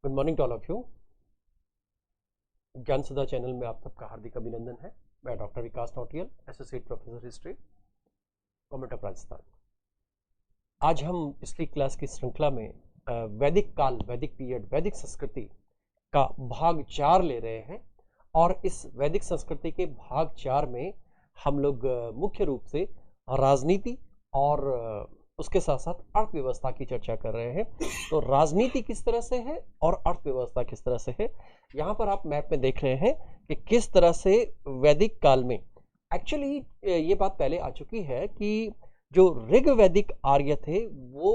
Good morning to all of you. Gyan Sudha channel में आप सबका हार्दिक अभिनंदन है। मैं doctor Vikas Nautiyal, associate professor history, government of Rajasthan. आज हम पिछली क्लास की श्रृंखला में वैदिक काल, वैदिक पीरियड, वैदिक संस्कृति का भाग 4 ले रहे हैं और इस वैदिक संस्कृति के भाग 4 में हम लोग मुख्य रूप से राजनीति और उसके साथ साथ अर्थव्यवस्था की चर्चा कर रहे हैं। तो राजनीति किस तरह से है और अर्थव्यवस्था किस तरह से है, यहाँ पर आप मैप में देख रहे हैं कि किस तरह से वैदिक काल में एक्चुअली ये बात पहले आ चुकी है कि जो ऋग वैदिक आर्य थे वो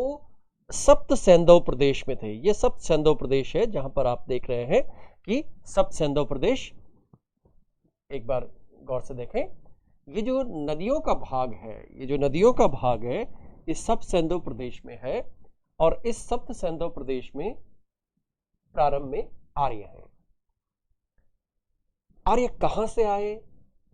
सप्त सैंधव प्रदेश में थे। ये सप्त सैंधव प्रदेश है जहां पर आप देख रहे हैं कि सप्त सैंधव प्रदेश, एक बार गौर से देखें, ये जो नदियों का भाग है, ये जो नदियों का भाग है इस सप्त सैंधव प्रदेश में है और इस सप्त सैंधव प्रदेश में प्रारंभ में आर्य हैं। आर्य कहां से आए,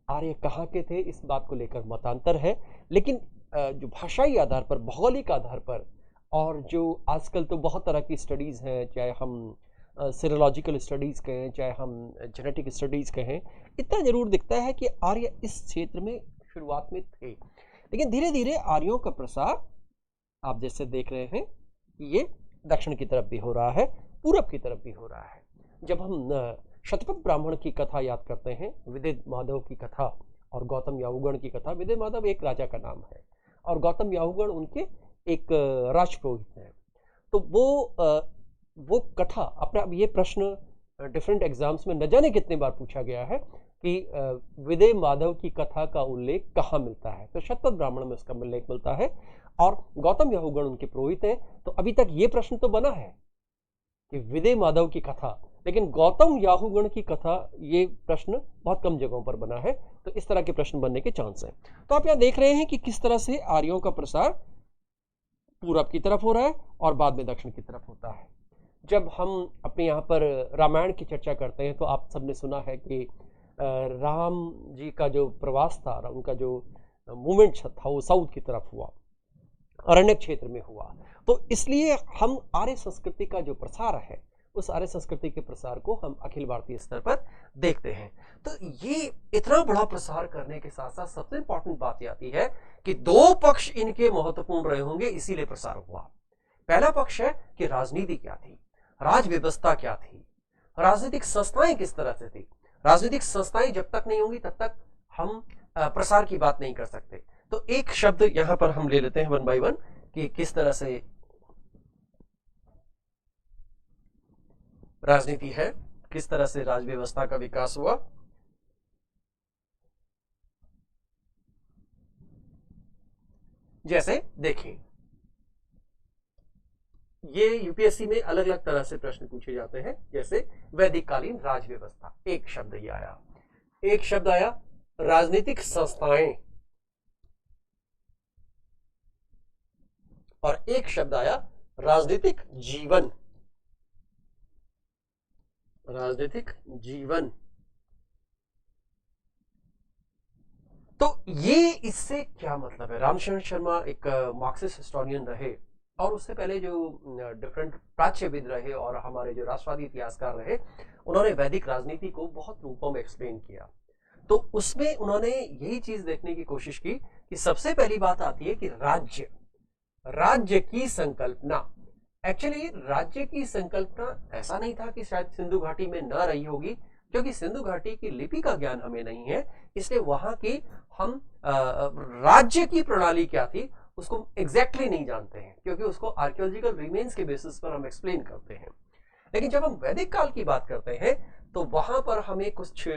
आर्य कहां के थे, इस बात को लेकर मतांतर है, लेकिन जो भाषाई आधार पर, भौगोलिक आधार पर और जो आजकल तो बहुत तरह की स्टडीज हैं, चाहे हम सीरोलॉजिकल स्टडीज कहें, चाहे हम जेनेटिक स्टडीज कहें, इतना जरूर दिखता है कि आर्य इस क्षेत्र में शुरुआत में थे। लेकिन धीरे धीरे आर्यों का प्रसार आप जैसे देख रहे हैं कि ये दक्षिण की तरफ भी हो रहा है, पूरब की तरफ भी हो रहा है। जब हम शतपथ ब्राह्मण की कथा याद करते हैं, विदेह माधव की कथा और गौतम याहुगण की कथा, विदेह माधव एक राजा का नाम है और गौतम याहुगण उनके एक राजपुरोहित हैं। तो वो कथा अपना, अब ये प्रश्न डिफरेंट एग्जाम्स में न जाने कितने बार पूछा गया है कि विदेह माधव की कथा का उल्लेख कहाँ मिलता है, तो शतपथ ब्राह्मण में उसका उल्लेख मिलता है और गौतम याहुगण उनके पुरोहित हैं। तो अभी तक ये प्रश्न तो बना है कि विदेह माधव की कथा, लेकिन गौतम याहुगण की कथा, ये प्रश्न बहुत कम जगहों पर बना है। तो इस तरह के प्रश्न बनने के चांस हैं। तो आप यहाँ देख रहे हैं कि किस तरह से आर्यों का प्रसार पूरब की तरफ हो रहा है और बाद में दक्षिण की तरफ होता है। जब हम अपने यहाँ पर रामायण की चर्चा करते हैं तो आप सबने सुना है कि राम जी का जो प्रवास था, उनका जो मूवमेंट था वो साउथ की तरफ हुआ, अरण्य क्षेत्र में हुआ। तो इसलिए हम आर्य संस्कृति का जो प्रसार है, उस आर्य संस्कृति के प्रसार को हम अखिल भारतीय स्तर पर देखते हैं। तो ये इतना बड़ा प्रसार करने के साथ साथ सबसे इंपॉर्टेंट बात ये आती है कि दो पक्ष इनके महत्वपूर्ण रहे होंगे, इसीलिए प्रसार हुआ। पहला पक्ष है कि राजनीति क्या थी, राज व्यवस्था क्या थी, राजनीतिक संस्थाएं किस तरह से थी। राजनीतिक संस्थाएं जब तक नहीं होंगी तब तक हम प्रसार की बात नहीं कर सकते। तो एक शब्द यहां पर हम ले लेते हैं वन बाय वन कि किस तरह से राजनीति है, किस तरह से राज व्यवस्था का विकास हुआ। जैसे देखिए, ये यूपीएससी में अलग अलग तरह से प्रश्न पूछे जाते हैं। जैसे वैदिक कालीन राज व्यवस्था, एक शब्द ही आया, एक शब्द आया राजनीतिक संस्थाएं और एक शब्द आया राजनीतिक जीवन। राजनीतिक जीवन, तो ये इससे क्या मतलब है। रामशरण शर्मा एक मार्क्सिस्ट हिस्टोरियन रहे और उससे पहले जो डिफरेंट प्राच्यविद रहे और हमारे जो राष्ट्रवादी इतिहासकार रहे, उन्होंने वैदिक राजनीति को बहुत रूपों में एक्सप्लेन किया। तो उसमें उन्होंने यही चीज देखने की कोशिश की कि सबसे पहली बात आती है कि राज्य, राज्य की संकल्पना। एक्चुअली राज्य की संकल्पना ऐसा नहीं था कि शायद सिंधु घाटी में न रही होगी, क्योंकि सिंधु घाटी की लिपि का ज्ञान हमें नहीं है, इसलिए वहां की हम राज्य की प्रणाली क्या थी उसको एग्जैक्टली नहीं जानते हैं, क्योंकि उसको आर्कियोलॉजिकल रिमेन्स के बेसिस पर हम एक्सप्लेन करते हैं। लेकिन जब हम वैदिक काल की बात करते हैं तो वहां पर हमें कुछ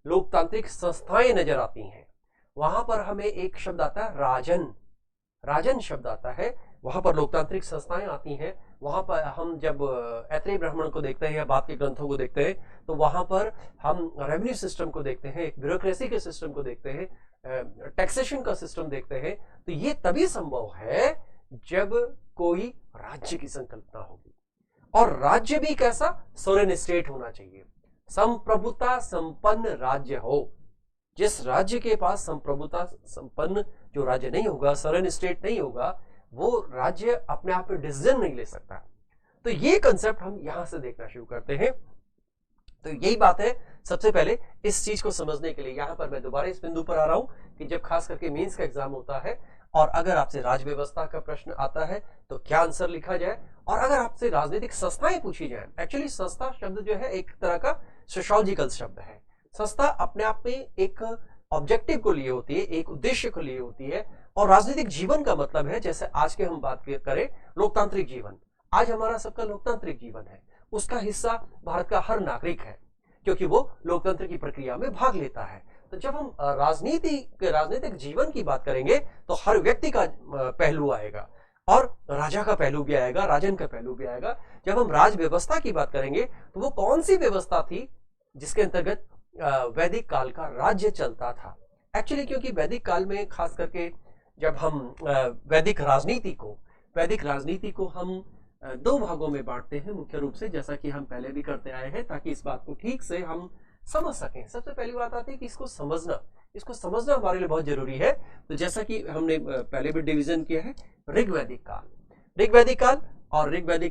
लोकतांत्रिक संस्थाएं नजर आती हैं। वहां पर हमें एक शब्द आता है राजन, राजन शब्द आता है, वहां पर लोकतांत्रिक संस्थाएं आती हैं। वहां पर हम जब ऐत्रेय ब्राह्मण को देखते हैं या बाद के ग्रंथों को देखते हैं तो वहां पर हम रेवेन्यू सिस्टम को देखते हैं, एक ब्यूरोक्रेसी के सिस्टम को देखते हैं, टैक्सेशन का सिस्टम देखते हैं। तो ये तभी संभव है जब कोई राज्य की संकल्पना होगी, और राज्य भी कैसा, सोरेन स्टेट होना चाहिए, संप्रभुता संपन्न राज्य हो। जिस राज्य के पास संप्रभुता संपन्न जो राज्य नहीं होगा, सोरेन स्टेट नहीं होगा, वो राज्य अपने आप में डिसीजन नहीं ले सकता। तो ये कंसेप्ट हम यहां से देखना शुरू करते हैं। तो यही बात है, सबसे पहले इस चीज को समझने के लिए यहां पर मैं दोबारा इस बिंदु पर आ रहा हूं कि जब खास करके मेंस का एग्जाम होता है और अगर आपसे राज व्यवस्था का प्रश्न आता है तो क्या आंसर लिखा जाए, और अगर आपसे राजनीतिक संस्थाएं पूछी जाए, एक्चुअली संस्था शब्द जो है एक तरह का सोशियोलॉजिकल शब्द है। संस्था अपने आप में एक ऑब्जेक्टिव को लिए होती है, एक उद्देश्य को लिए होती है, और राजनीतिक जीवन का मतलब है, जैसे आज के हम बात करें लोकतांत्रिक जीवन, आज हमारा सबका लोकतांत्रिक जीवन है, उसका हिस्सा भारत का हर नागरिक है क्योंकि वो लोकतंत्र की प्रक्रिया में भाग लेता है। तो जब हम राजनीतिक जीवन की बात करेंगे तो हर व्यक्ति का पहलू आएगा और राजा का पहलू भी आएगा, राजन का पहलू भी आएगा। जब हम राज व्यवस्था की बात करेंगे तो वो कौन सी व्यवस्था थी जिसके अंतर्गत वैदिक काल का राज्य चलता था। एक्चुअली क्योंकि वैदिक काल में खास करके जब हम वैदिक राजनीति को हम दो भागों में बांटते हैं मुख्य रूप से, जैसा कि हम पहले भी करते आए हैं ताकि इस बात को ठीक से हम समझ सकें। सबसे पहली बात आती है कि इसको समझना हमारे लिए बहुत जरूरी है। तो जैसा कि हमने पहले भी डिवीजन किया है, ऋग्वैदिक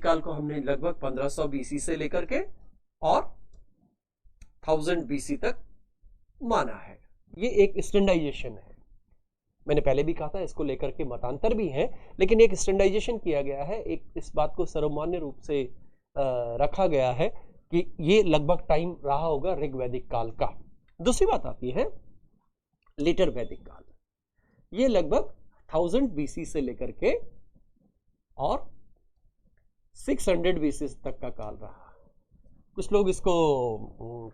काल को हमने लगभग 1500 बीसी से लेकर के और 1000 बीसी तक माना है। ये एक स्टैंडर्डाइजेशन है, मैंने पहले भी कहा था इसको लेकर के मतांतर भी हैं, लेकिन एक स्टैंडर्डाइजेशन किया गया है, एक इस बात को सर्वमान्य रूप से रखा गया है कि ये लगभग टाइम रहा होगा ऋग्वैदिक काल का। दूसरी बात आती है लेटर वैदिक काल, ये लगभग 1000 बीसी से लेकर के और 600 बीसी तक का काल रहा। कुछ लोग इसको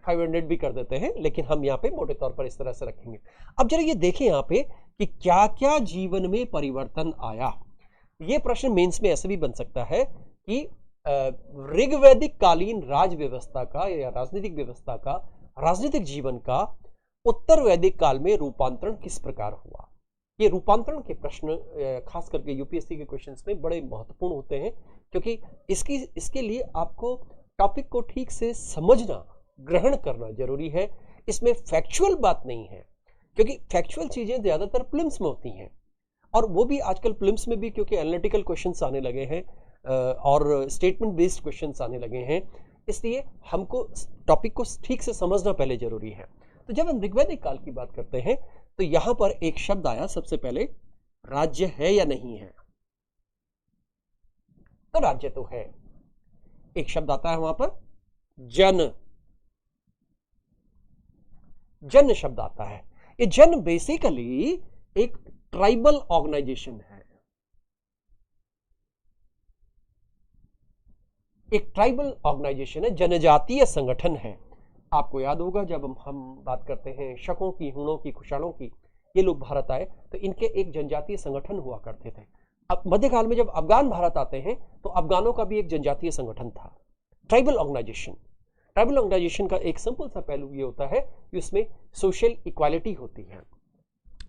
500 भी कर देते हैं, लेकिन हम यहाँ पे मोटे तौर पर इस तरह से रखेंगे। अब जरा ये देखें यहाँ पे कि क्या क्या जीवन में परिवर्तन आया। ये प्रश्न मेंस में ऐसे भी बन सकता है कि ऋग्वैदिक कालीन राज व्यवस्था का या राजनीतिक व्यवस्था का, राजनीतिक जीवन का उत्तर वैदिक काल में रूपांतरण किस प्रकार हुआ। ये रूपांतरण के प्रश्न खास करके यूपीएससी के क्वेश्चंस में बड़े महत्वपूर्ण होते हैं, क्योंकि इसके लिए आपको टॉपिक को ठीक से समझना, ग्रहण करना जरूरी है। इसमें फैक्चुअल बात नहीं है, क्योंकि फैक्चुअल चीजें ज्यादातर प्रीलिम्स में होती हैं, और वो भी आजकल प्रीलिम्स में भी क्योंकि एनालिटिकल क्वेश्चंस आने लगे हैं और स्टेटमेंट बेस्ड क्वेश्चंस आने लगे हैं, इसलिए हमको टॉपिक को ठीक से समझना पहले जरूरी है। तो जब हम ऋग्वैदिक काल की बात करते हैं तो यहां पर एक शब्द आया सबसे पहले, राज्य है या नहीं है। तो राज्य तो है। एक शब्द आता है वहां पर जन शब्द आता है। ये जन बेसिकली एक ट्राइबल ऑर्गेनाइजेशन है, एक ट्राइबल ऑर्गेनाइजेशन है, जनजातीय संगठन है। आपको याद होगा जब हम बात करते हैं शकों की, हुणों की, कुशाणों की, ये लोग भारत आए तो इनके एक जनजातीय संगठन हुआ करते थे। अब मध्यकाल में जब अफगान भारत आते हैं तो अफगानों का भी एक जनजातीय संगठन था, ट्राइबल ऑर्गेनाइजेशन। ट्राइबल ऑर्गेनाइजेशन का एक सिंपल सा पहलू ये होता है कि उसमें सोशल इक्वालिटी होती है।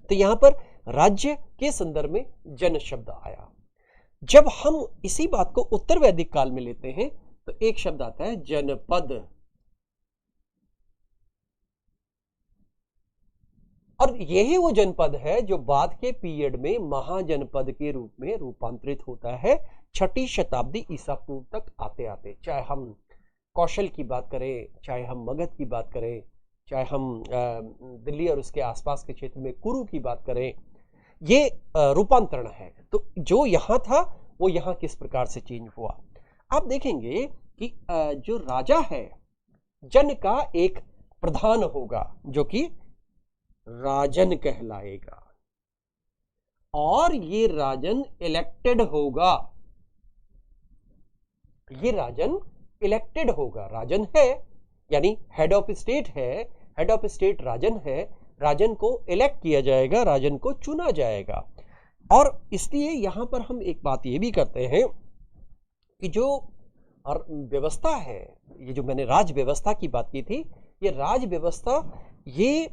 तो यहां पर राज्य के संदर्भ में जन शब्द आया। जब हम इसी बात को उत्तर वैदिक काल में लेते हैं तो एक शब्द आता है जनपद, और यही वो जनपद है जो बाद के पीरियड में महाजनपद के रूप में रूपांतरित होता है 6ठी शताब्दी ईसा पूर्व तक आते आते। चाहे हम कौशल की बात करें, चाहे हम मगध की बात करें, चाहे हम दिल्ली और उसके आसपास के क्षेत्र में कुरु की बात करें, ये रूपांतरण है। तो जो यहां था वो यहां किस प्रकार से चेंज हुआ। आप देखेंगे कि जो राजा है, जन का एक प्रधान होगा जो कि राजन कहलाएगा, और ये राजन इलेक्टेड होगा। ये राजन इलेक्टेड होगा, राजन है यानी हेड ऑफ स्टेट है, हेड ऑफ स्टेट राजन है, राजन को इलेक्ट किया जाएगा, राजन को चुना जाएगा। और इसलिए यहां पर हम एक बात ये भी करते हैं कि जो व्यवस्था है, ये जो मैंने राज व्यवस्था की बात की थी, ये राज व्यवस्था ये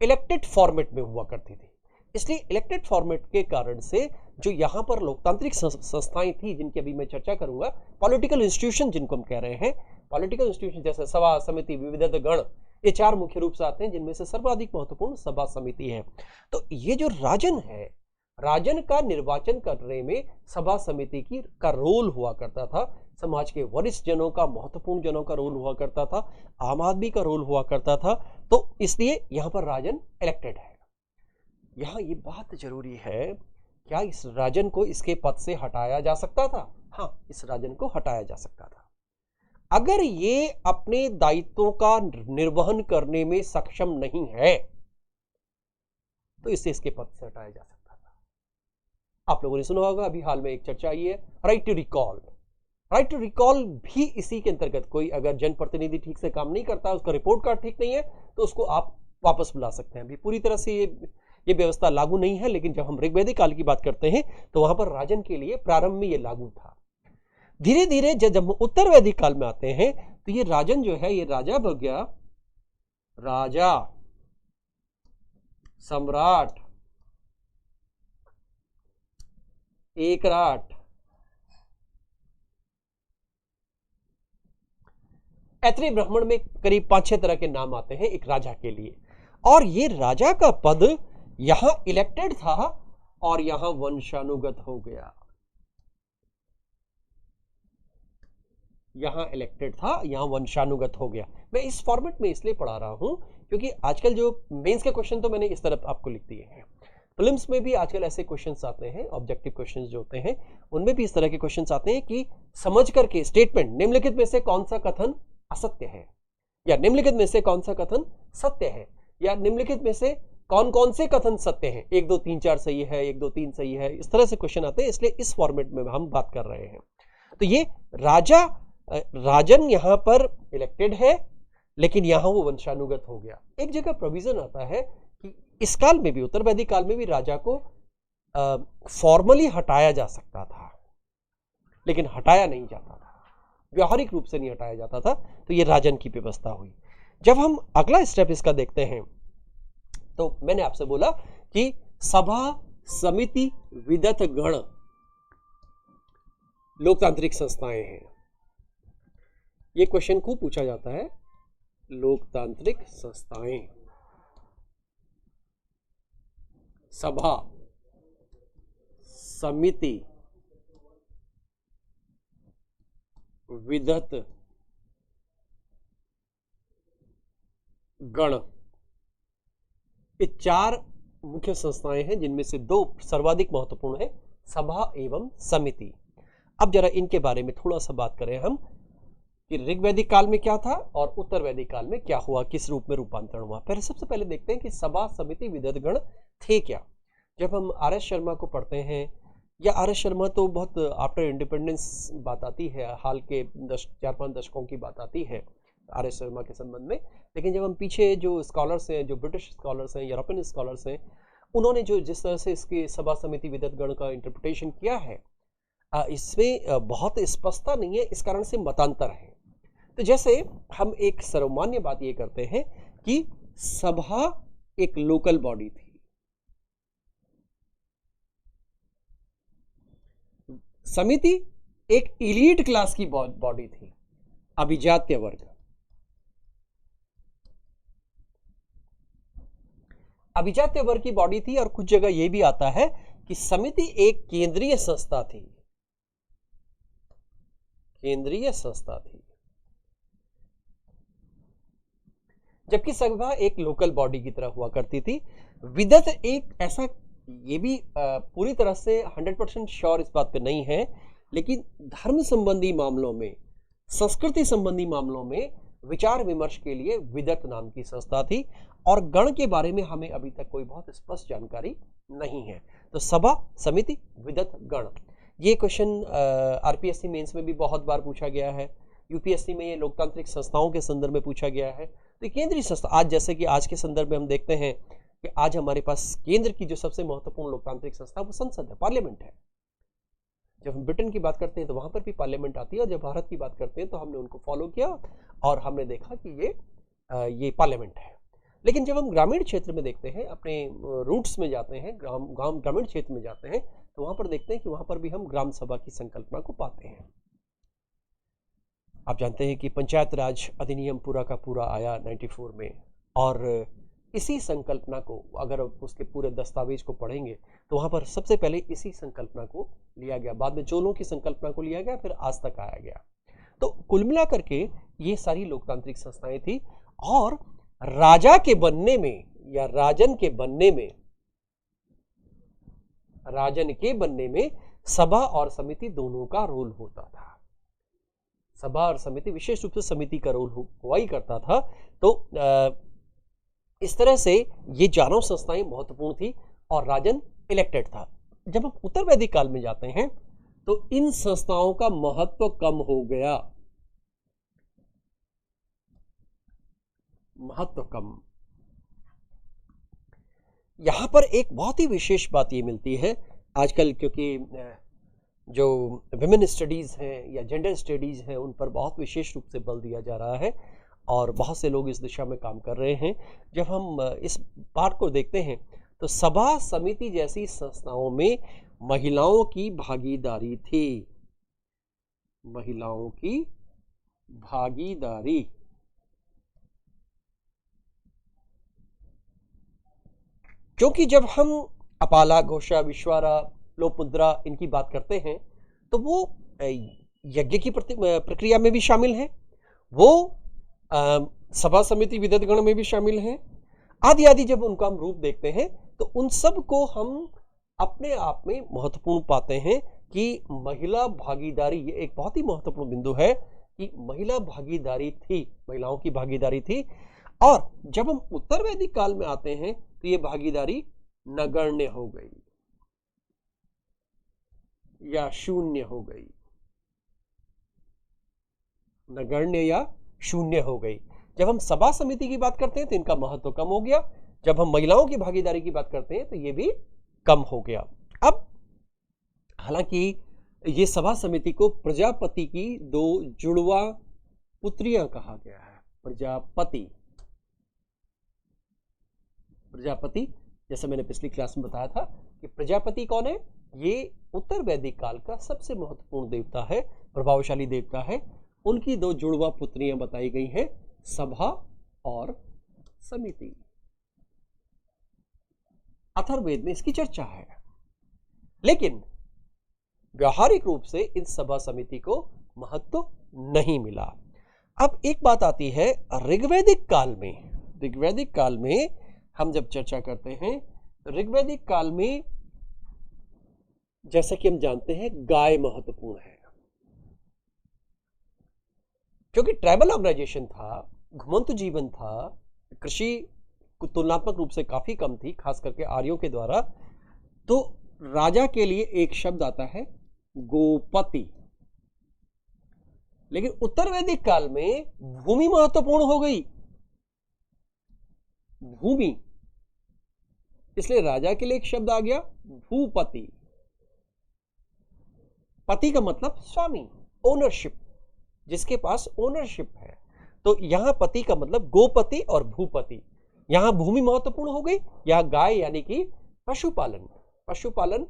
इलेक्टेड फॉर्मेट में हुआ करती थी। इसलिए इलेक्टेड फॉर्मेट के कारण से जो यहाँ पर लोकतांत्रिक संस्थाएं थी, जिनकी अभी मैं चर्चा करूंगा, पॉलिटिकल इंस्टीट्यूशन जिनको हम कह रहे हैं, पॉलिटिकल इंस्टीट्यूशन जैसे सभा, समिति, विविधता, गण, ये 4 मुख्य रूप से आते हैं, जिनमें से सर्वाधिक महत्वपूर्ण सभा समिति है। तो ये जो राजन है, राजन का निर्वाचन करने में सभा समिति की का रोल हुआ करता था, समाज के वरिष्ठ जनों का, महत्वपूर्ण जनों का रोल हुआ करता था, आम आदमी का रोल हुआ करता था। तो इसलिए यहां पर राजन इलेक्टेड है। यहां ये बात जरूरी है, क्या इस राजन को इसके पद से हटाया जा सकता था? हाँ, इस राजन को हटाया जा सकता था। अगर ये अपने दायित्वों का निर्वहन करने में सक्षम नहीं है तो इसे इसके पद से हटाया जा सकता था। आप लोगों ने सुना होगा, अभी हाल में एक चर्चा आई है right to recall. Right to recall भी इसी के अंतर्गत, कोई अगर जनप्रतिनिधि ठीक से काम नहीं करता, उसका रिपोर्ट कार्ड ठीक नहीं है, तो उसको आप वापस बुला सकते हैं। अभी पूरी तरह से ये व्यवस्था लागू नहीं है, लेकिन जब हम ऋग्वैदिक काल की बात करते हैं तो वहां पर राजन के लिए प्रारंभ में ये लागू था। धीरे धीरे जब हम उत्तर वैदिक काल में आते हैं तो ये राजन जो है, ये राजा बन गया, राजा, सम्राट, एकराट। ऐत्रेय ब्राह्मण में करीब 5-6 तरह के नाम आते हैं एक राजा के लिए, और ये राजा का पद यहां इलेक्टेड था और यहां वंशानुगत हो गया। यहां इलेक्टेड था, यहां वंशानुगत हो गया। मैं इस फॉर्मेट में इसलिए पढ़ा रहा हूं क्योंकि आजकल जो मेंस के क्वेश्चन तो मैंने इस तरफ आपको लिख दिए हैं, प्रीलिम्स में भी आजकल ऐसे क्वेश्चंस आते हैं, ऑब्जेक्टिव क्वेश्चंस जो होते हैं उनमें भी इस तरह के क्वेश्चंस आते हैं कि समझ करके स्टेटमेंट, निम्नलिखित में से कौन सा कथन असत्य है, या निम्नलिखित में से कौन सा कथन सत्य है, या निम्नलिखित में से कौन कौन से कथन सत्य हैं, 1 2 3 4 सही है, 1 2 3 सही है, इस तरह से क्वेश्चन आते हैं। इसलिए इस फॉर्मेट में हम बात कर रहे हैं। तो ये राजन यहां पर इलेक्टेड है, लेकिन यहां वो वंशानुगत हो गया। एक जगह प्रोविजन आता है कि इस काल में भी, उत्तर वैदिक काल में भी राजा को फॉर्मली हटाया जा सकता था, लेकिन हटाया नहीं जाता था, व्यवहारिक रूप से नहीं हटाया जाता था। तो ये राजन की व्यवस्था हुई। जब हम अगला स्टेप इसका देखते हैं तो मैंने आपसे बोला कि सभा समिति विदत गण लोकतांत्रिक संस्थाएं हैं। ये क्वेश्चन खूब पूछा जाता है, लोकतांत्रिक संस्थाएं, सभा समिति विदत गण, ये 4 मुख्य संस्थाएं हैं जिनमें से 2 सर्वाधिक महत्वपूर्ण है, सभा एवं समिति। अब जरा इनके बारे में थोड़ा सा बात करें हम कि ऋग्वैदिक काल में क्या था और उत्तर वैदिक काल में क्या हुआ, किस रूप में रूपांतरण हुआ। सबसे पहले देखते हैं कि सभा समिति विदत गण थे क्या। जब हम आर एस शर्मा को पढ़ते हैं, या आर एस शर्मा तो बहुत आफ्टर इंडिपेंडेंस बात आती है, हाल के 4-5 दशकों की बात आती है आर एस शर्मा के संबंध में, लेकिन जब हम पीछे जो स्कॉलर्स हैं, जो ब्रिटिश स्कॉलर्स हैं, यूरोपियन स्कॉलर्स हैं, उन्होंने जो जिस तरह से इसकी सभा समिति विदत गण का इंटरप्रिटेशन किया है, इसमें बहुत स्पष्टता नहीं है, इस कारण से मतांतर है। तो जैसे हम एक सर्वमान्य बात ये करते हैं कि सभा एक लोकल बॉडी थी, समिति एक इलीट क्लास की बॉडी थी, अभिजात्य वर्ग। अभिजात्य वर्ग की बॉडी थी, और कुछ जगह यह भी आता है कि समिति एक केंद्रीय संस्था थी, केंद्रीय संस्था थी, जबकि सभा एक लोकल बॉडी की तरह हुआ करती थी। विदत एक ऐसा, ये भी पूरी तरह से 100% श्योर इस बात पे नहीं है, लेकिन धर्म संबंधी मामलों में, संस्कृति संबंधी मामलों में विचार विमर्श के लिए विदत नाम की संस्था थी, और गण के बारे में हमें अभी तक कोई बहुत स्पष्ट जानकारी नहीं है। तो सभा समिति विदत गण, ये क्वेश्चन आरपीएससी मेंस में भी बहुत बार पूछा गया है, यूपीएससी में ये लोकतांत्रिक संस्थाओं के संदर्भ में पूछा गया है। तो केंद्रीय संस्था, आज जैसे कि आज के संदर्भ में हम देखते हैं कि आज हमारे पास केंद्र की जो सबसे महत्वपूर्ण लोकतांत्रिक संस्था वो संसद है, पार्लियामेंट है। जब हम ब्रिटेन की बात करते हैं तो वहां पर भी पार्लियामेंट आती है, और जब भारत की बात करते हैं तो हमने उनको फॉलो किया और हमने देखा कि ये पार्लियामेंट है। लेकिन जब हम ग्रामीण क्षेत्र में देखते हैं, अपने रूट्स में जाते हैं, ग्रामीण क्षेत्र में जाते हैं, तो वहां पर देखते हैं कि वहां पर भी हम ग्राम सभा की संकल्पना को पाते हैं। आप जानते हैं कि पंचायत राज अधिनियम पूरा का पूरा आया 94 में, और इसी संकल्पना को, अगर आप उसके पूरे दस्तावेज को पढ़ेंगे तो वहां पर सबसे पहले इसी संकल्पना को लिया गया, बाद में चोलों की संकल्पना को लिया गया, फिर आज तक आया गया। तो कुल मिलाकर के ये सारी लोकतांत्रिक संस्थाएं थी। और राजा के बनने में या राजन के बनने में सभा और समिति दोनों का रोल होता था। सभा और समिति, विशेष रूप से समिति का रोल हुआ ही करता था। तो इस तरह से ये चारों संस्थाएं महत्वपूर्ण थी और राजन इलेक्टेड था। जब हम उत्तर वैदिक काल में जाते हैं तो इन संस्थाओं का महत्व कम हो गया, महत्व कम। यहां पर एक बहुत ही विशेष बात ये मिलती है आजकल, क्योंकि जो विमेन स्टडीज हैं या जेंडर स्टडीज हैं उन पर बहुत विशेष रूप से बल दिया जा रहा है और बहुत से लोग इस दिशा में काम कर रहे हैं। जब हम इस बात को देखते हैं तो सभा समिति जैसी संस्थाओं में महिलाओं की भागीदारी थी, महिलाओं की भागीदारी। क्योंकि जब हम अपाला, घोषा, विश्वारा, लोकमुद्रा इनकी बात करते हैं तो वो यज्ञ की प्रक्रिया में भी शामिल है, वो सभा समिति विद्वद्गण में भी शामिल हैं, आदि आदि। जब उनका हम रूप देखते हैं तो उन सब को हम अपने आप में महत्वपूर्ण पाते हैं कि महिला भागीदारी, ये एक बहुत ही महत्वपूर्ण बिंदु है कि महिला भागीदारी थी, महिलाओं की भागीदारी थी। और जब हम उत्तर वैदिक काल में आते हैं तो ये भागीदारी नगण्य हो गई या शून्य हो गई, नगण्य या शून्य हो गई। जब हम सभा समिति की बात करते हैं तो इनका महत्व कम हो गया, जब हम महिलाओं की भागीदारी की बात करते हैं तो ये भी कम हो गया। अब हालांकि ये सभा समिति को प्रजापति की 2 जुड़वा पुत्रियां कहा गया है। प्रजापति, जैसे मैंने पिछली क्लास में बताया था कि प्रजापति कौन है, ये उत्तर वैदिक काल का सबसे महत्वपूर्ण देवता है, प्रभावशाली देवता है। उनकी 2 जुड़वा पुत्रियां बताई गई हैं, सभा और समिति। अथर्ववेद में इसकी चर्चा है, लेकिन व्यावहारिक रूप से इन सभा समिति को महत्व नहीं मिला। अब एक बात आती है ऋग्वैदिक काल में। ऋग्वैदिक काल में हम जब चर्चा करते हैं, ऋग्वैदिक काल में जैसा कि हम जानते हैं गाय महत्वपूर्ण है, क्योंकि ट्राइबल ऑर्गेनाइजेशन था, घुमंतु जीवन था, कृषि तुलनात्मक रूप से काफी कम थी, खास करके आर्यों के द्वारा। तो राजा के लिए एक शब्द आता है गोपति। लेकिन उत्तर वैदिक काल में भूमि महत्वपूर्ण हो गई, भूमि, इसलिए राजा के लिए एक शब्द आ गया भूपति। पति का मतलब स्वामी, ओनरशिप, जिसके पास ओनरशिप है। तो यहां पति का मतलब गोपति और भूपति। यहां भूमि महत्वपूर्ण हो गई, यहां गाय यानी कि पशुपालन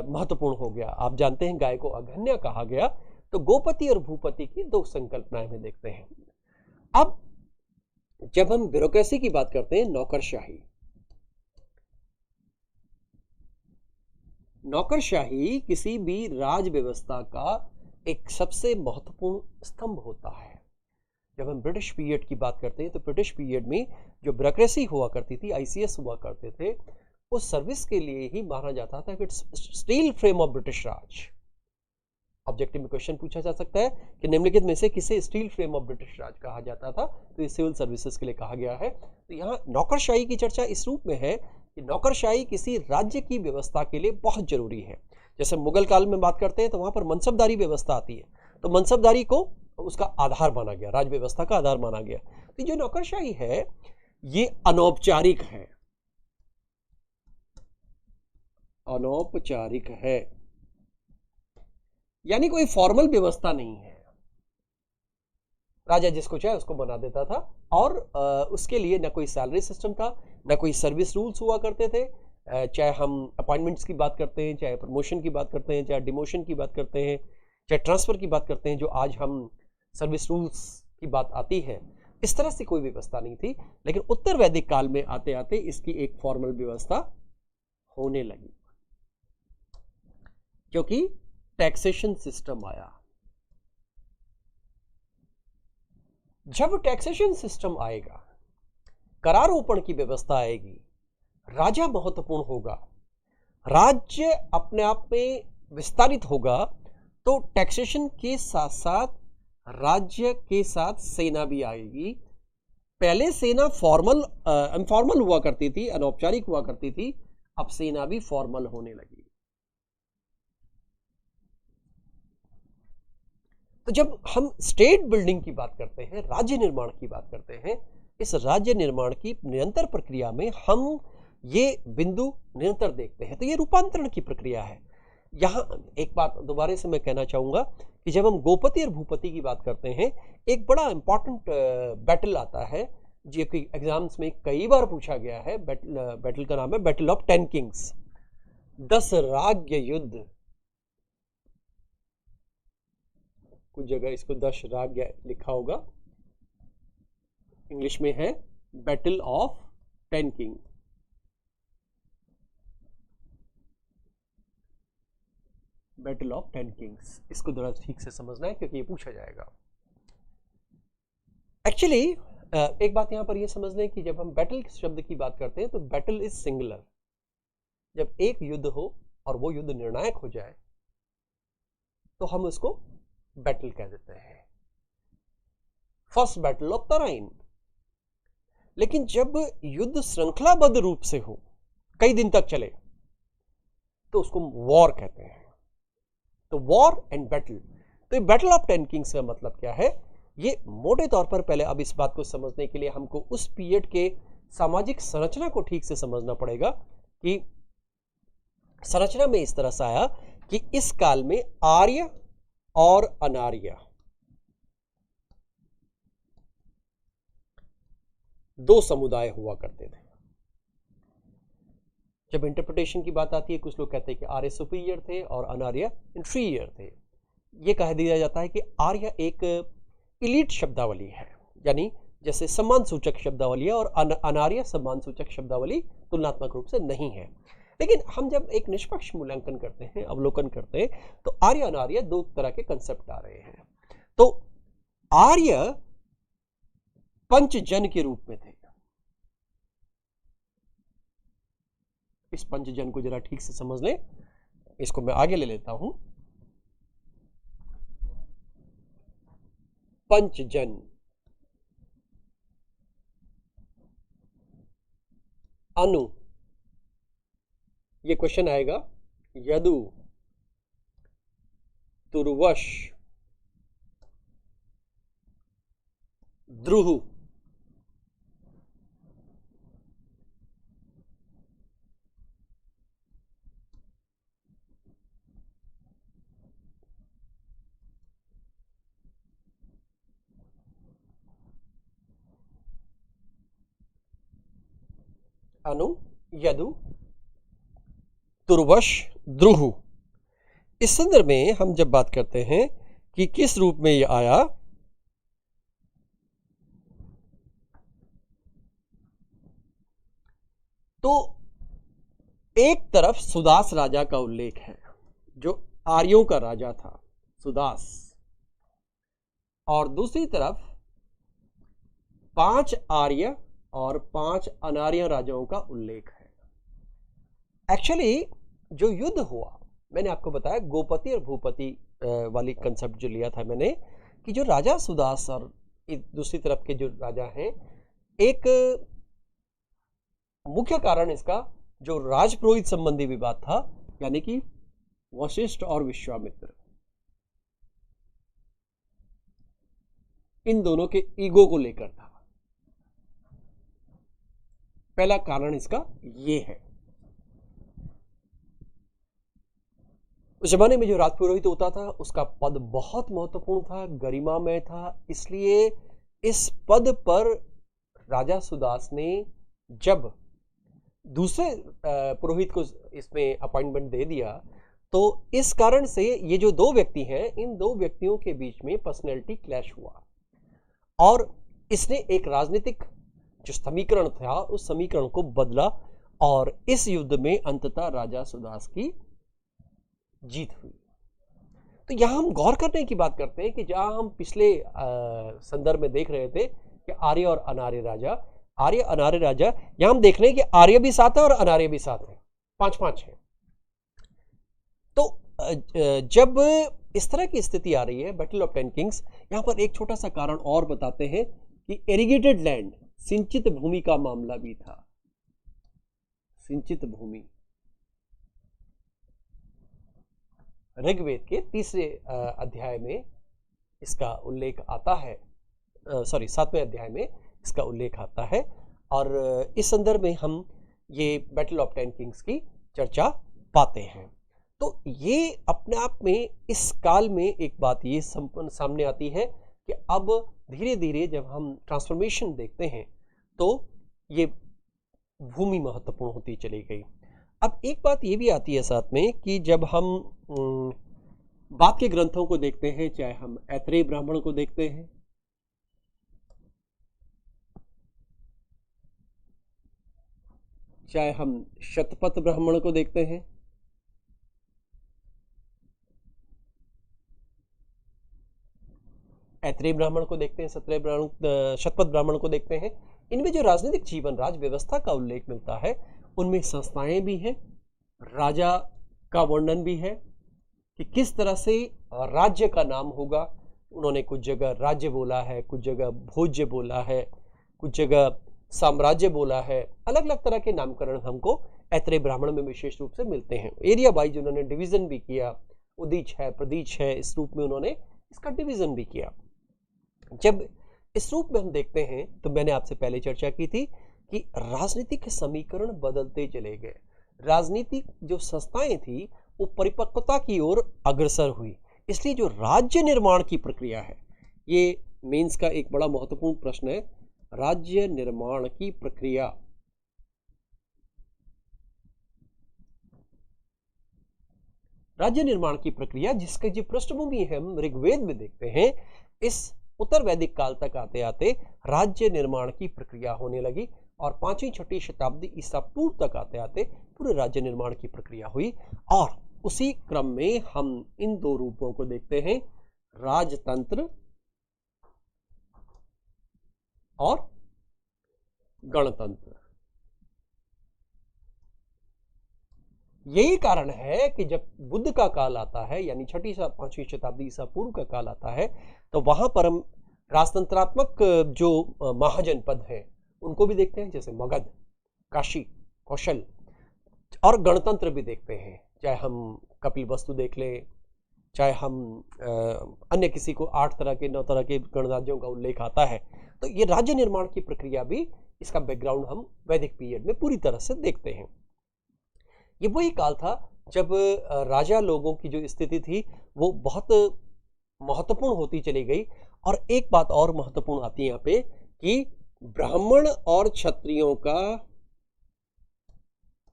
महत्वपूर्ण हो गया। आप जानते हैं गाय को अघन्या कहा गया। तो गोपति और भूपति की 2 संकल्पनाएं में देखते हैं। अब जब हम ब्यूरोक्रेसी की बात करते हैं, नौकरशाही किसी भी राज व्यवस्था का एक सबसे महत्वपूर्ण स्तंभ होता है। जब हम ब्रिटिश पीरियड की बात करते हैं तो ब्रिटिश पीरियड में जो ब्यूरोक्रेसी हुआ करती थी, आईसीएस हुआ करते थे, उस सर्विस के लिए ही माना जाता था कि steel frame of British Raj. Objective में क्वेश्चन पूछा जा सकता है कि निम्नलिखित में से किसे स्टील फ्रेम ऑफ ब्रिटिश राज कहा जाता था, तो ये सिविल सर्विसेज के लिए कहा गया है। तो यहाँ नौकरशाही की चर्चा इस रूप में है कि नौकरशाही किसी राज्य की व्यवस्था के लिए बहुत जरूरी है। जैसे मुगल काल में बात करते हैं तो वहां पर मनसबदारी व्यवस्था आती है, तो मनसबदारी को उसका आधार माना गया, राज व्यवस्था का आधार माना गया। तो जो नौकरशाही है ये अनौपचारिक है, अनौपचारिक है, यानी कोई फॉर्मल व्यवस्था नहीं है। राजा जिसको चाहे उसको बना देता था और उसके लिए न कोई सैलरी सिस्टम था, न कोई सर्विस रूल्स हुआ करते थे। चाहे हम अपॉइंटमेंट्स की बात करते हैं, चाहे प्रमोशन की बात करते हैं, चाहे डिमोशन की बात करते हैं, चाहे ट्रांसफर की बात करते हैं, जो आज हम सर्विस रूल्स की बात आती है, इस तरह से कोई व्यवस्था नहीं थी, लेकिन उत्तर वैदिक काल में आते आते इसकी एक फॉर्मल व्यवस्था होने लगी, क्योंकि टैक्सेशन सिस्टम आया। जब टैक्सेशन सिस्टम आएगा, करारोपण की व्यवस्था आएगी, राजा महत्वपूर्ण होगा, राज्य अपने आप में विस्तारित होगा, तो टैक्सेशन के साथ साथ राज्य के साथ सेना भी आएगी। पहले सेना फॉर्मल इनफॉर्मल हुआ करती थी, अनौपचारिक हुआ करती थी, अब सेना भी फॉर्मल होने लगी। तो जब हम स्टेट बिल्डिंग की बात करते हैं, राज्य निर्माण की बात करते हैं, इस राज्य निर्माण की निरंतर प्रक्रिया में हम ये बिंदु निरंतर देखते हैं। तो ये रूपांतरण की प्रक्रिया है। यहां एक बात दोबारा से मैं कहना चाहूंगा कि जब हम गोपति और भूपति की बात करते हैं, एक बड़ा इंपॉर्टेंट बैटल आता है, जो कि एग्जाम्स में कई बार पूछा गया है। बैटल का नाम है बैटल ऑफ 10 किंग्स, 10 राज्य युद्ध। कुछ जगह इसको 10 राज्य लिखा होगा, इंग्लिश में है battle of 10 king. Battle of 10 Kings, इसको थोड़ा ठीक से समझना है क्योंकि ये पूछा जाएगा। एक्चुअली एक बात यहां पर ये समझ लें कि जब हम बैटल शब्द की बात करते हैं तो बैटल इज सिंगुलर। जब एक युद्ध हो और वो युद्ध निर्णायक हो जाए तो हम उसको बैटल कह देते हैं, फर्स्ट बैटल ऑफ तराइन। लेकिन जब युद्ध श्रृंखलाबद्ध रूप से हो, कई दिन तक चले, तो उसको वॉर कहते हैं। तो वॉर एंड बैटल, तो बैटल ऑफ 10 किंग्स का मतलब क्या है, ये मोटे तौर पर पहले अब इस बात को समझने के लिए हमको उस पीरियड के सामाजिक संरचना को ठीक से समझना पड़ेगा कि संरचना में इस तरह से आया कि इस काल में आर्य और अनार्य दो समुदाय हुआ करते थे। जब इंटरप्रिटेशन की बात आती है, कुछ लोग कहते हैं कि आर्य सुपीरियर थे और अनार्य इंफीरियर थे। यह कह दिया जाता है कि आर्य एक इलीट शब्दावली है, यानी जैसे सम्मान सूचक शब्दावली है, और अनार्य सम्मान सूचक शब्दावली तुलनात्मक रूप से नहीं है। लेकिन हम जब एक निष्पक्ष मूल्यांकन करते हैं, अवलोकन करते हैं, तो आर्य अनार्य दो तरह के कंसेप्ट आ रहे हैं। तो आर्य पंचजन के रूप में थे। इस पंचजन को जरा ठीक से समझ लें, इसको मैं आगे ले लेता हूं। पंचजन, अनु, ये क्वेश्चन आएगा, यदु, तुर्वश, द्रुह, अनु, यदु, तुर्वश, द्रुह। इस संदर्भ में हम जब बात करते हैं कि किस रूप में यह आया, तो एक तरफ सुदास राजा का उल्लेख है, जो आर्यों का राजा था, सुदास, और दूसरी तरफ 5 आर्य और 5 अनार्य राजाओं का उल्लेख है। एक्चुअली जो युद्ध हुआ, मैंने आपको बताया गोपति और भूपति वाली कंसेप्ट जो लिया था मैंने, कि जो राजा सुदास और दूसरी तरफ के जो राजा हैं, एक मुख्य कारण इसका जो राजपुरोहित संबंधी विवाद था, यानी कि वशिष्ठ और विश्वामित्र, इन दोनों के ईगो को लेकर था। पहला कारण इसका ये है। उस जमाने में जो राजपुरोहित होता था, उसका पद बहुत महत्वपूर्ण था, गरिमामय था। इसलिए इस पद पर राजा सुदास ने जब दूसरे पुरोहित को इसमें अपॉइंटमेंट दे दिया, तो इस कारण से ये जो दो व्यक्ति हैं, इन दो व्यक्तियों के बीच में पर्सनैलिटी क्लैश हुआ, और इसने एक राजनीतिक जो समीकरण था उस समीकरण को बदला और इस युद्ध में अंततः राजा सुदास की जीत हुई। तो यहां हम गौर करने की बात करते हैं कि जहां हम पिछले संदर्भ में देख रहे थे कि आर्य और अनार्य राजा, आर्य अनार्य राजा, यहां हम देख रहे हैं कि आर्य भी साथ है और अनार्य भी साथ है, 5-5 है। तो जब इस तरह की स्थिति आ रही है बैटल ऑफ टेन किंग्स, यहां पर एक छोटा सा कारण और बताते हैं कि इरिगेटेड लैंड, सिंचित भूमि का मामला भी था। सिंचित भूमि ऋग्वेद के 3 अध्याय में इसका उल्लेख आता है, सॉरी 7वें अध्याय में इसका उल्लेख आता है। और इस संदर्भ में हम ये बैटल ऑफ टेन किंग्स की चर्चा पाते हैं। तो ये अपने आप में इस काल में एक बात ये संपन्न सामने आती है कि अब धीरे धीरे जब हम ट्रांसफॉर्मेशन देखते हैं तो ये भूमि महत्वपूर्ण होती चली गई। अब एक बात ये भी आती है साथ में कि जब हम बाद के ग्रंथों को देखते हैं, चाहे हम ऐत्रेय ब्राह्मण को देखते हैं, चाहे हम शतपथ ब्राह्मण को देखते हैं, ऐत्रेय ब्राह्मण को देखते हैं, शतपथ ब्राह्मण को देखते हैं, इनमें जो राजनीतिक जीवन, राज व्यवस्था का उल्लेख मिलता है, उनमें संस्थाएं भी हैं, राजा का वर्णन भी है कि किस तरह से राज्य का नाम होगा। उन्होंने कुछ जगह राज्य बोला है, कुछ जगह भोज्य बोला है, कुछ जगह साम्राज्य बोला है। अलग अलग तरह के नामकरण हमको ऐत्रेय ब्राह्मण में विशेष रूप से मिलते हैं। एरिया वाइज उन्होंने डिवीजन भी किया, उदीच है, प्रदीच है, इस रूप में उन्होंने इसका डिवीजन भी किया। जब इस रूप में हम देखते हैं तो मैंने आपसे पहले चर्चा की थी कि राजनीतिक समीकरण बदलते चले गए। राजनीतिक जो संस्थाएं थी वो परिपक्वता की ओर अग्रसर हुई। इसलिए जो राज्य निर्माण की प्रक्रिया है, ये मेंस का एक बड़ा महत्वपूर्ण प्रश्न है, राज्य निर्माण की प्रक्रिया। राज्य निर्माण की प्रक्रिया जिसकी जो पृष्ठभूमि है हम ऋग्वेद में देखते हैं, इस उत्तर वैदिक काल तक आते आते राज्य निर्माण की प्रक्रिया होने लगी और 5वीं-6वीं शताब्दी ईसा पूर्व तक आते आते पूरे राज्य निर्माण की प्रक्रिया हुई। और उसी क्रम में हम इन 2 रूपों को देखते हैं, राजतंत्र और गणतंत्र। यही कारण है कि जब बुद्ध का काल आता है, यानी 6वीं-5वीं शताब्दी ईसा पूर्व का काल आता है, तो वहां पर हम राजतंत्रात्मक जो महाजनपद हैं उनको भी देखते हैं, जैसे मगध, काशी, कौशल, और गणतंत्र भी देखते हैं। चाहे हम कपिल वस्तु देख लें, चाहे हम अन्य किसी को 8 तरह के 9 तरह के गणराज्यों का उल्लेख आता है। तो ये राज्य निर्माण की प्रक्रिया भी, इसका बैकग्राउंड हम वैदिक पीरियड में पूरी तरह से देखते हैं। ये वही काल था जब राजा लोगों की जो स्थिति थी वो बहुत महत्वपूर्ण होती चली गई। और एक बात और महत्वपूर्ण आती है यहाँ पे कि ब्राह्मण और क्षत्रियों का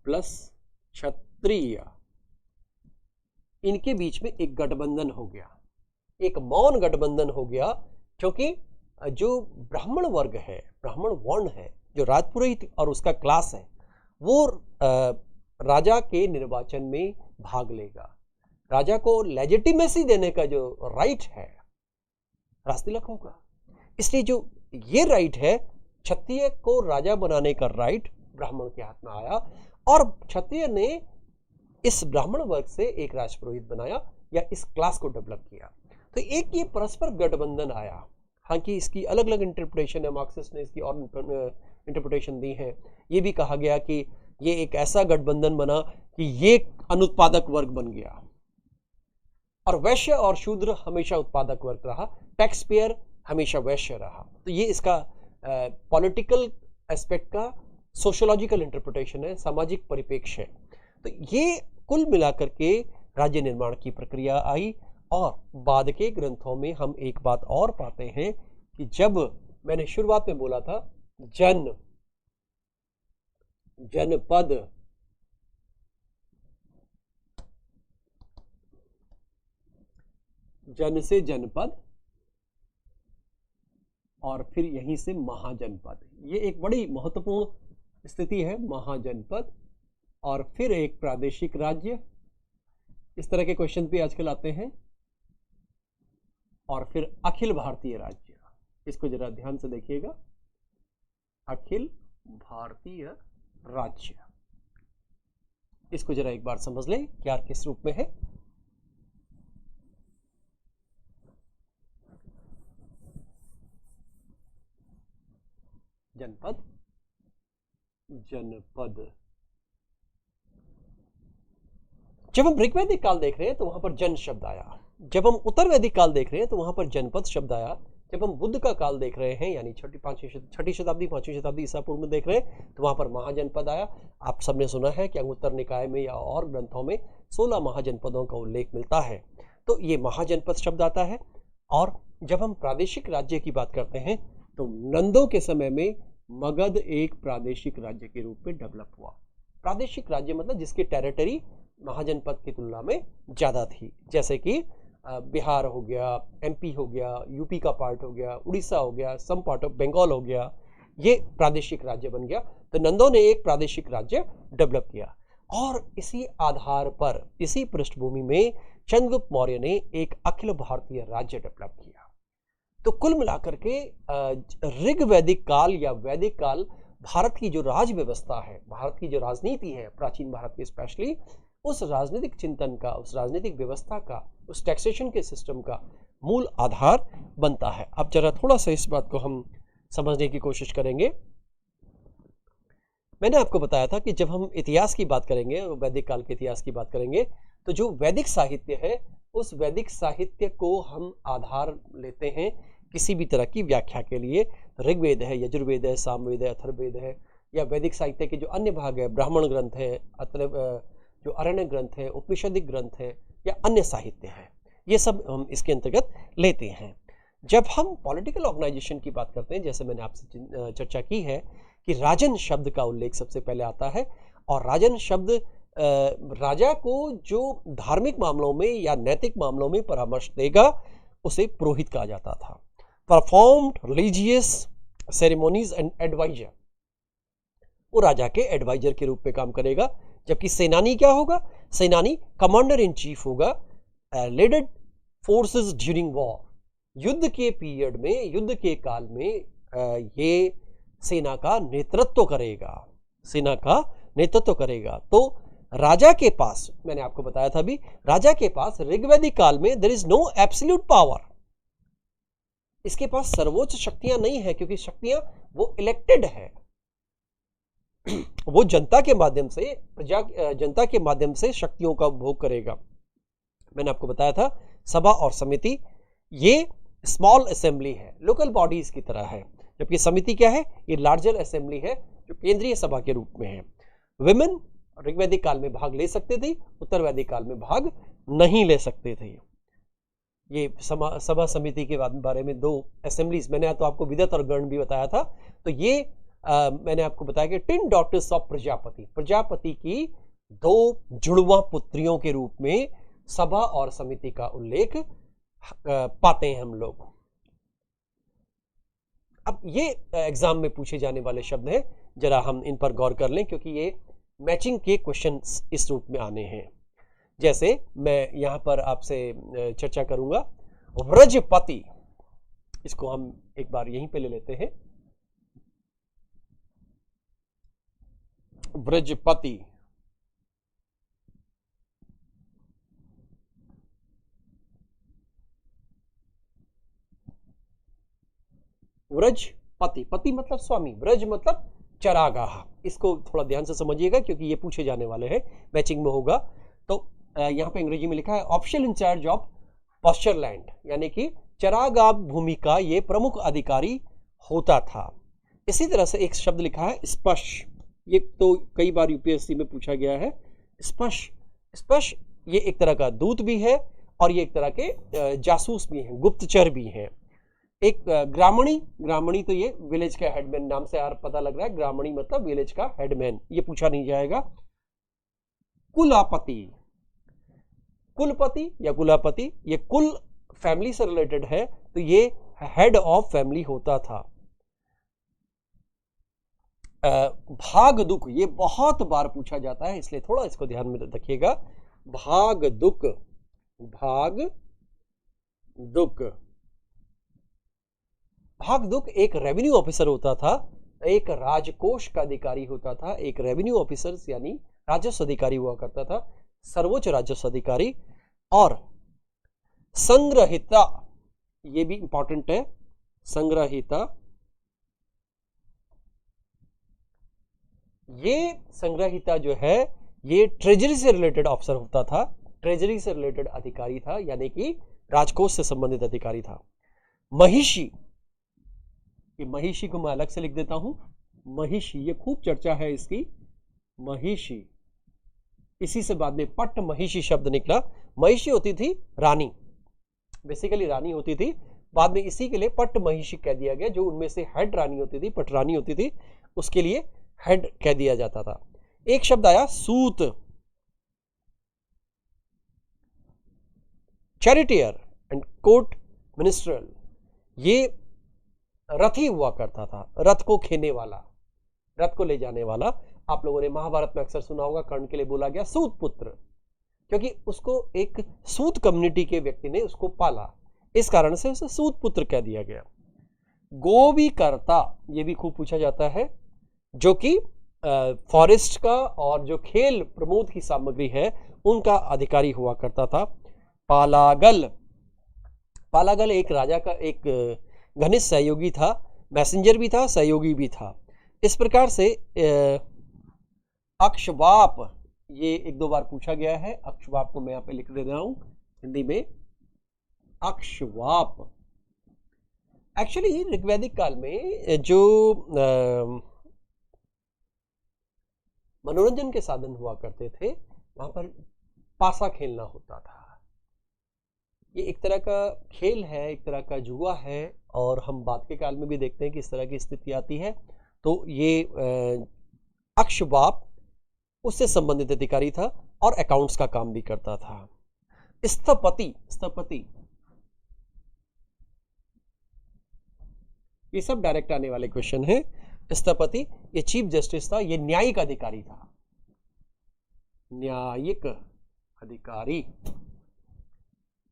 प्लस क्षत्रिय, इनके बीच में एक गठबंधन हो गया, एक मौन गठबंधन हो गया, क्योंकि जो ब्राह्मण वर्ग है, ब्राह्मण वर्ण है, जो राजपुरोहित और उसका क्लास है, वो राजा के निर्वाचन में भाग लेगा। राजा को लेजिटिमेसी देने का जो राइट है, राजतिलक होगा। इसलिए जो ये राइट है, क्षत्रिय को राजा बनाने का राइट ब्राह्मण के हाथ में आया और क्षत्रिय ने इस ब्राह्मण वर्ग से एक राजपुरोहित बनाया या इस क्लास को डेवलप किया। तो एक ये परस्पर गठबंधन आया। हालांकि इसकी अलग अलग इंटरप्रिटेशन है, मार्क्सिस्ट ने इसकी और इंटरप्रिटेशन दी है। ये भी कहा गया कि ये एक ऐसा गठबंधन बना कि ये अनुत्पादक वर्ग बन गया और वैश्य और शूद्र हमेशा उत्पादक वर्ग रहा, टैक्स पेयर हमेशा वैश्य रहा। तो ये इसका पॉलिटिकल एस्पेक्ट का सोशियोलॉजिकल इंटरप्रिटेशन है, सामाजिक परिप्रेक्ष्य है। तो ये कुल मिलाकर के राज्य निर्माण की प्रक्रिया आई। और बाद के ग्रंथों में हम एक बात और पाते हैं कि जब मैंने शुरुआत में बोला था जनपद, जन से जनपद, और फिर यहीं से महाजनपद। ये एक बड़ी महत्वपूर्ण स्थिति है, महाजनपद और फिर एक प्रादेशिक राज्य। इस तरह के क्वेश्चन भी आजकल आते हैं। और फिर अखिल भारतीय राज्य, इसको जरा ध्यान से देखिएगा, अखिल भारतीय राज्य। इसको जरा एक बार समझ लें क्या किस रूप में है। जनपद, जनपद। जब हम ऋग्वैदिक काल देख रहे हैं तो वहां पर जन शब्द आया, जब हम उत्तर वैदिक काल देख रहे हैं तो वहां पर जनपद शब्द आया, जब हम बुद्ध का काल देख रहे हैं यानी छठी शताब्दी 5वीं शताब्दी ईसा पूर्व में देख रहे हैं तो वहां पर महाजनपद आया। आप सबने सुना है कि अंगुत्तर निकाय में या और ग्रंथों में 16 महाजनपदों का उल्लेख मिलता है, तो ये महाजनपद शब्द आता है। और जब हम प्रादेशिक राज्य की बात करते हैं तो नंदों के समय में मगध एक प्रादेशिक राज्य के रूप में डेवलप हुआ। प्रादेशिक राज्य मतलब जिसकी टेरिटरी महाजनपद की तुलना में ज्यादा थी, जैसे कि बिहार हो गया, एमपी हो गया, यूपी का पार्ट हो गया, उड़ीसा हो गया, सम पार्ट ऑफ बंगाल हो गया, ये प्रादेशिक राज्य बन गया। तो नंदों ने एक प्रादेशिक राज्य डेवलप किया और इसी आधार पर, इसी पृष्ठभूमि में चंद्रगुप्त मौर्य ने एक अखिल भारतीय राज्य डेवलप किया। तो कुल मिलाकर के ऋग्वैदिक काल या वैदिक काल भारत की जो राज व्यवस्था है, भारत की जो राजनीति है, प्राचीन भारत की स्पेशली, उस राजनीतिक चिंतन का, उस राजनीतिक व्यवस्था का, उस टैक्सेशन के सिस्टम का मूल आधार बनता है। अब जरा थोड़ा सा इस बात को हम समझने की कोशिश करेंगे। मैंने आपको बताया था कि जब हम इतिहास की बात करेंगे, वैदिक काल के इतिहास की बात करेंगे, तो जो वैदिक साहित्य है उस वैदिक साहित्य को हम आधार लेते हैं किसी भी तरह की व्याख्या के लिए। ऋग्वेद है, यजुर्वेद है, सामवेद है, अथर्ववेद है, या वैदिक साहित्य के जो अन्य भाग है, ब्राह्मण ग्रंथ है, जो अरण्य ग्रंथ है, उपनिषदिक ग्रंथ है, या अन्य साहित्य है, ये सब हम इसके अंतर्गत लेते हैं। जब हम पॉलिटिकल ऑर्गेनाइजेशन की बात करते हैं, जैसे मैंने आपसे चर्चा की है कि राजन शब्द का उल्लेख सबसे पहले आता है, और राजन शब्द राजा को जो धार्मिक मामलों में या नैतिक मामलों में परामर्श देगा उसे पुरोहित कहा जाता था। Performed religious ceremonies and adviser, वो राजा के एडवाइजर के रूप में काम करेगा। जबकि सेनानी क्या होगा? सेनानी कमांडर इन चीफ होगा। लीडेड फोर्सेस ड्यूरिंग वॉर, युद्ध के पीरियड में, युद्ध के काल में ये सेना का नेतृत्व करेगा, सेना का नेतृत्व करेगा। तो राजा के पास, मैंने आपको बताया था अभी, राजा के पास ऋग्वैदिक काल में there is no absolute power, इसके पास सर्वोच्च शक्तियां नहीं है, क्योंकि शक्तियां वो इलेक्टेड है, वो जनता के माध्यम से, जनता के माध्यम से शक्तियों का उपभोग करेगा। मैंने आपको बताया था सभा और समिति ये स्मॉल असेंबली है, लोकल बॉडीज की तरह है, जबकि समिति क्या है? ये लार्जर असेंबली है जो केंद्रीय सभा के रूप में है। विमेन ऋग्वैदिक काल में भाग ले सकते थे, उत्तर वैदिक काल में भाग नहीं ले सकते थे। ये सभा समिति के बारे में दो असेंबलीज, मैंने तो आपको विदत और गण भी बताया था। तो ये मैंने आपको बताया कि 10 डॉटर्स ऑफ प्रजापति, प्रजापति की 2 जुड़वा पुत्रियों के रूप में सभा और समिति का उल्लेख पाते हैं हम लोग। अब ये एग्जाम में पूछे जाने वाले शब्द हैं, जरा हम इन पर गौर कर लें, क्योंकि ये मैचिंग के क्वेश्चंस इस रूप में आने हैं। जैसे मैं यहां पर आपसे चर्चा करूंगा व्रजपति, इसको हम एक बार यहीं पे ले लेते हैं। व्रजपति, व्रजपति, पति मतलब स्वामी, व्रज मतलब चरागाह। इसको थोड़ा ध्यान से समझिएगा क्योंकि ये पूछे जाने वाले हैं, मैचिंग में होगा। तो यहाँ पे अंग्रेजी में लिखा है official in charge of pasture land, यानी कि चरागाह भूमि का ये प्रमुख अधिकारी होता था। इसी तरह से एक शब्द लिखा है स्पश, ये तो कई बार यूपीएससी में पूछा गया है। स्पश, स्पश ये एक तरह का दूत भी है और ये एक तरह के जासूस भी हैं, गुप्तचर भी हैं। एक ग्रामणी, ग्रामणी तो ये विलेज का हेडमैन, नाम से यार पता लग रहा है, ग्रामणी मतलब विलेज का हेडमैन, ये पूछा नहीं जाएगा। कुलापति, कुलपति या कुलापति, ये कुल फैमिली से रिलेटेड है, तो ये हेड ऑफ फैमिली होता था। भाग दुख, ये बहुत बार पूछा जाता है, इसलिए थोड़ा इसको ध्यान में रखिएगा। भाग दुख, भाग दुख, भाग दुख एक रेवेन्यू ऑफिसर होता था, एक राजकोष का अधिकारी होता था, एक रेवेन्यू ऑफिसर यानी राजस्व अधिकारी हुआ करता था, सर्वोच्च राजस्व अधिकारी। और संग्रहिता, ये भी इंपॉर्टेंट है, संग्रहिता, ये संग्रहिता जो है ये ट्रेजरी से रिलेटेड ऑफिसर होता था, ट्रेजरी से रिलेटेड अधिकारी था, यानी कि राजकोष से संबंधित अधिकारी था। महिषी, ये महिषी को मैं अलग से लिख देता हूं, महिषी, ये खूब चर्चा है इसकी, महिषी, इसी से बाद में पट्ट महिषी शब्द निकला। महिषी होती थी रानी, बेसिकली रानी होती थी, बाद में इसी के लिए पट्ट महिषी कह दिया गया, जो उनमें से हेड रानी होती थी, पटरानी होती थी, उसके लिए हेड कह दिया जाता था। एक शब्द आया सूत, चैरिटियर एंड कोर्ट मिनिस्ट्रल, ये रथी हुआ करता था, रथ को खेने वाला, रथ को ले जाने वाला। आप लोगों ने महाभारत में अक्सर सुना होगा, कर्ण के लिए बोला गया सूत पुत्र, क्योंकि उसको एक सूत कम्युनिटी के व्यक्ति ने उसको पाला, इस कारण से उसे सूत पुत्र कह दिया गया। गोविकर्ता, ये भी खूब पूछा जाता है, जो कि फॉरेस्ट का और जो खेल प्रमोद की सामग्री है उनका अधिकारी हुआ करता था। पालागल, पालागल एक राजा का एक घनिष्ठ सहयोगी था, मैसेंजर भी था, सहयोगी भी था। इस प्रकार से अक्षवाप, ये एक दो बार पूछा गया है, अक्षवाप को मैं यहाँ पे लिख दे रहा हूं हिंदी में, अक्षवाप। एक्चुअली ऋग्वैदिक काल में जो मनोरंजन के साधन हुआ करते थे, वहां पर पासा खेलना होता था। ये एक तरह का खेल है, एक तरह का जुआ है, और हम बाद के काल में भी देखते हैं कि इस तरह की स्थिति आती है। तो ये अक्षवाप उससे संबंधित अधिकारी था और अकाउंट्स का काम भी करता था। स्थपति, स्थपति, ये सब डायरेक्ट आने वाले क्वेश्चन है। स्थपति, ये चीफ जस्टिस था, ये न्यायिक अधिकारी था, न्यायिक अधिकारी,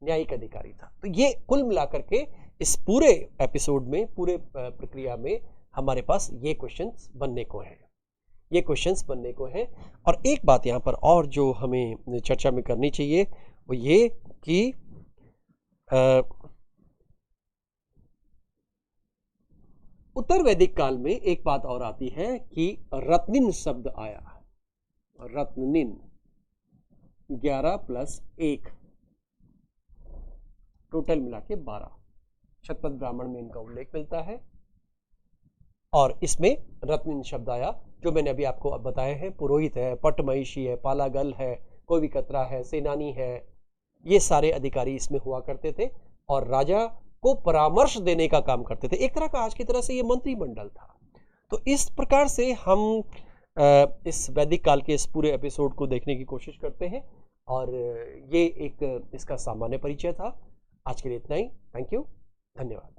न्यायिक अधिकारी था। तो ये कुल मिलाकर के इस पूरे एपिसोड में, पूरे प्रक्रिया में हमारे पास ये क्वेश्चंस बनने को हैं, ये क्वेश्चंस बनने को हैं। और एक बात यहाँ पर और जो हमें चर्चा में करनी चाहिए वो ये कि उत्तर वैदिक काल में एक बात और आती है कि रत्निन शब्द आया, रत्निन, 11 + 1, टोटल मिला के 12, शतपथ ब्राह्मण में इनका उल्लेख मिलता है। और इसमें रत्निन शब्द आया, जो मैंने अभी आपको अब बताए हैं, पुरोहित है, पट्ट महिषी है, पालागल है, कोविकत्रा है, सेनानी है, ये सारे अधिकारी इसमें हुआ करते थे और राजा को परामर्श देने का काम करते थे। एक तरह का आज की तरह से ये मंत्रिमंडल था। तो इस प्रकार से हम इस वैदिक काल के इस पूरे एपिसोड को देखने की कोशिश करते हैं, और ये एक इसका सामान्य परिचय था। आज के लिए इतना ही। थैंक यू, धन्यवाद।